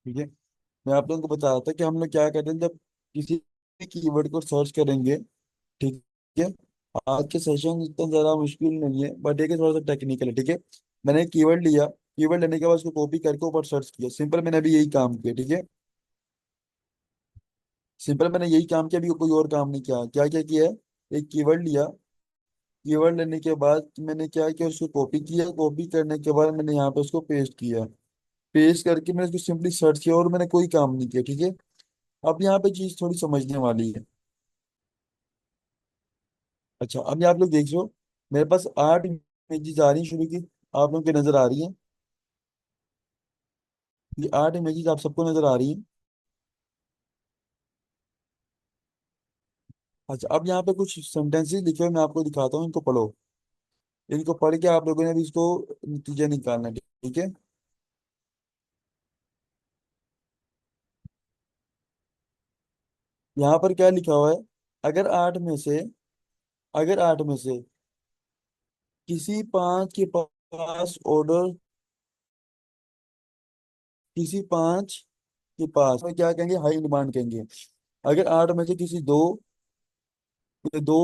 ठीक है। मैं आप लोगों को बता रहा था कि हम लोग क्या करते हैं जब किसी भी कीवर्ड को सर्च करेंगे। ठीक है। आज के सेशन इतना ज्यादा मुश्किल नहीं है, बट एक थोड़ा सा टेक्निकल है। ठीक है। मैंने एक कीवर्ड लिया, कीवर्ड लेने के बाद उसको कॉपी करके ऊपर सर्च किया। सिंपल, मैंने अभी यही काम किया। ठीक है। सिंपल, मैंने यही काम किया, अभी कोई और काम नहीं किया। क्या क्या किया है, एक कीवर्ड लिया, कीवर्ड लेने के बाद मैंने क्या किया, उसको कॉपी किया, कॉपी करने के बाद मैंने यहाँ पे उसको पेस्ट किया। पेस्ट करके मैंने उसको सिंपली सर्च किया और मैंने कोई काम नहीं किया। ठीक है। अब यहाँ पे चीज थोड़ी समझने वाली है। अच्छा, अब ये आप लोग देख लो, मेरे पास 8 इमेजेस आ रही हैं शुरू की। आप लोगों की नजर आ रही हैं? ये 8 इमेजेस आप सबको नजर आ रही हैं? अच्छा, अब यहाँ पे कुछ सेंटेंसेस लिखे हुए मैं आपको दिखाता हूँ, इनको पढ़ो। इनको पढ़ के आप लोगों ने भी इसको नतीजा निकालना है। ठीक है। यहाँ पर क्या लिखा हुआ है, अगर आठ में से अगर 8 में से किसी 5 के पास ऑर्डर किसी 5 के पास में क्या कहेंगे, हाई डिमांड कहेंगे। अगर 8 में से किसी दो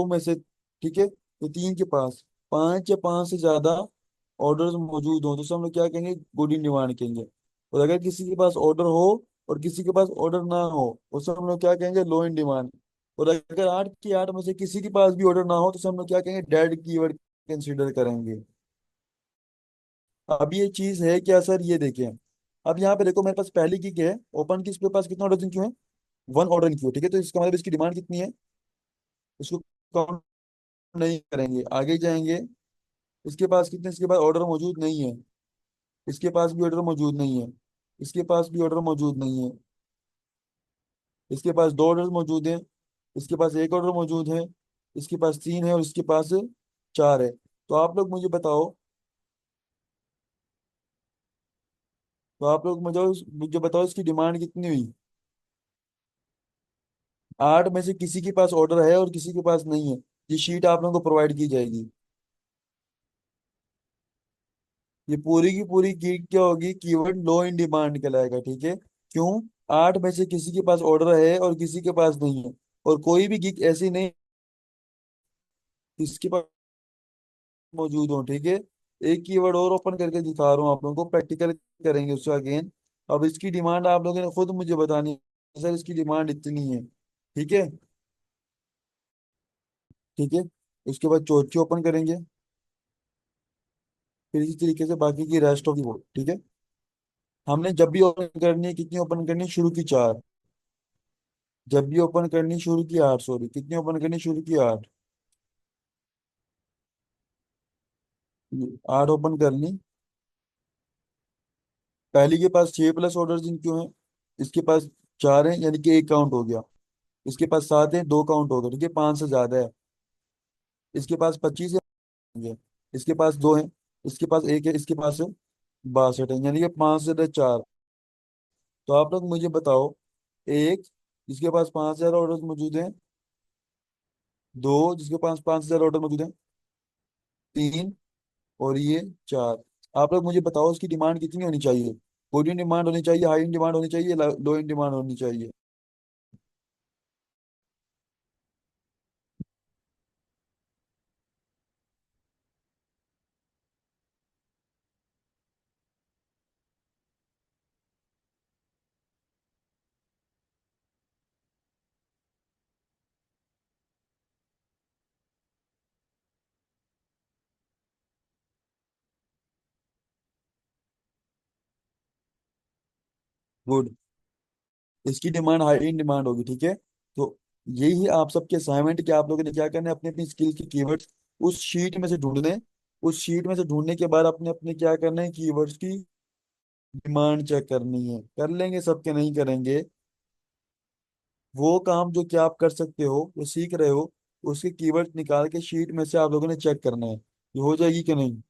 में से, ठीक है, तो 3 के पास 5 या 5 से ज्यादा ऑर्डर्स मौजूद हो तो सब हम लोग क्या कहेंगे, गुड इन डिमांड कहेंगे। और अगर किसी के पास ऑर्डर हो और किसी के पास ऑर्डर ना हो, उस सब हम लोग क्या कहेंगे, लो इन डिमांड। और अगर 8 की 8 में से किसी के पास भी ऑर्डर ना हो तो सब हम लोग क्या कहेंगे, डेड कीवर्ड कंसीडर करेंगे। अब ये चीज है क्या सर, ये देखें। अब यहाँ पे देखो, मेरे पास पहली की क्या है, ओपन की, इसके पास कितना ऑर्डर क्यों है, 1 ऑर्डर क्यों। ठीक है, तो इसका मतलब इसकी डिमांड कितनी है, उसको काउंट नहीं करेंगे, आगे जाएंगे। इसके पास कितने, इसके पास ऑर्डर मौजूद नहीं है, इसके पास भी ऑर्डर मौजूद नहीं है, इसके पास भी ऑर्डर मौजूद नहीं है, इसके पास 2 ऑर्डर मौजूद हैं, इसके पास एक ऑर्डर मौजूद है, इसके पास 3 है और इसके पास 4 है। तो आप लोग मुझे बताओ, मुझे बताओ इसकी डिमांड कितनी हुई। 8 में से किसी के पास ऑर्डर है और किसी के पास नहीं है, ये शीट आप लोगों को प्रोवाइड की जाएगी। ये पूरी की पूरी की क्या होगी, कीवर्ड लो इन डिमांड कहलाएगा। ठीक है। क्यों, 8 में से किसी के पास ऑर्डर है और किसी के पास नहीं है, और कोई भी गिग ऐसी नहीं किसके पास मौजूद हो। ठीक है। एक कीवर्ड और ओपन करके दिखा रहा हूँ आप लोगों को, प्रैक्टिकल करेंगे उसका अगेन। अब इसकी डिमांड आप लोगों ने खुद मुझे बतानी है, सर इसकी डिमांड इतनी है। ठीक है। ठीक है। उसके बाद चौथी ओपन करेंगे, फिर इसी तरीके से बाकी की रेस्ट ऑफ दी बोर्ड। ठीक है। हमने जब भी ओपन करनी है, कितनी ओपन करनी है, शुरू की 4। जब भी ओपन करनी शुरू की 8, सॉरी, कितनी ओपन करनी शुरू की 8। 8 ओपन कर ली। पहली के पास 6 प्लस ऑर्डर जिन क्यों है, इसके पास 4 है यानी कि एक काउंट हो गया। इसके पास 7 है, 2 काउंट हो गया। ठीक है, 5 से ज्यादा है। इसके पास 25 है, इसके पास 2 है, इसके पास एक है, इसके पास 62 है, यानी कि 5 से 4। तो आप लोग मुझे बताओ, एक जिसके पास 5,000 ऑर्डर मौजूद हैं, दो जिसके पास 5,000 ऑर्डर मौजूद हैं, तीन, और ये 4। आप लोग मुझे बताओ उसकी डिमांड कितनी होनी चाहिए, गुड इन डिमांड होनी चाहिए, हाई इन डिमांड होनी चाहिए, लो इन डिमांड होनी चाहिए। गुड। इसकी डिमांड हाई इन डिमांड होगी। ठीक है। तो यही है आप सबके असाइनमेंट कि आप लोगों ने क्या करना है, अपनी अपनी स्किल के कीवर्ड्स उस शीट में से ढूंढने। उस शीट में से ढूंढने के बाद अपने अपने क्या करना है, कीवर्ड्स की डिमांड चेक करनी है। कर लेंगे सबके, नहीं करेंगे वो काम जो कि आप कर सकते हो, वो सीख रहे हो, उसके कीवर्ड निकाल के शीट में से आप लोगों ने चेक करना है। ये हो जाएगी कि नहीं?